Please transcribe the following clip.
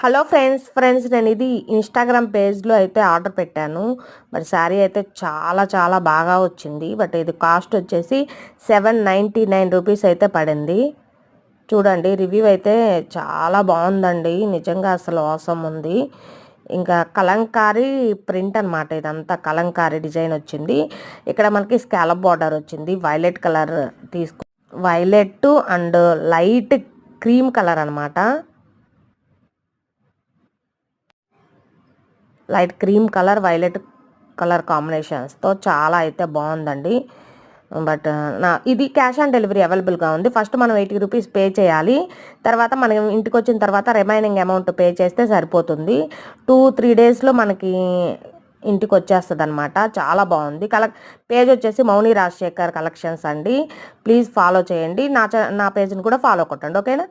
Hello friends నేను ఇది Instagram పేజ్లో అయితే ఆర్డర్ పెట్టాను. మరి శారీ అయితే చాలా చాలా బాగా వచ్చింది. బట్ ఇది కాస్ట్ వచ్చేసి 799 రూపీస్ అయితే పడింది. చూడండి, రివ్యూ అయితే చాలా బాగుందండి. నిజంగా అసలు అవసరం ఉంది. ఇంకా కలంకారీ ప్రింట్ అనమాట. ఇదంతా కలంకారీ డిజైన్ వచ్చింది. ఇక్కడ మనకి స్కాలప్ బార్డర్ వచ్చింది. Violet colour violet and light cream colour అనమాట. Light cream colour violet colour కాంబినేషన్స్తో చాలా అయితే బాగుందండి. బట్ ఇది క్యాష్ ఆన్ డెలివరీ అవైలబుల్గా ఉంది. ఫస్ట్ మనం 80 రూపీస్ పే చేయాలి. తర్వాత మనం ఇంటికి వచ్చిన తర్వాత రిమైనింగ్ అమౌంట్ పే చేస్తే సరిపోతుంది. 2-3 డేస్లో మనకి ఇంటికి వచ్చేస్తుంది అనమాట. చాలా బాగుంది. పేజ్ వచ్చేసి మౌని రాజశేఖర్ కలెక్షన్స్ అండి. ప్లీజ్ ఫాలో చేయండి. నా పేజ్ని కూడా ఫాలో కొట్టండి, ఓకేనా.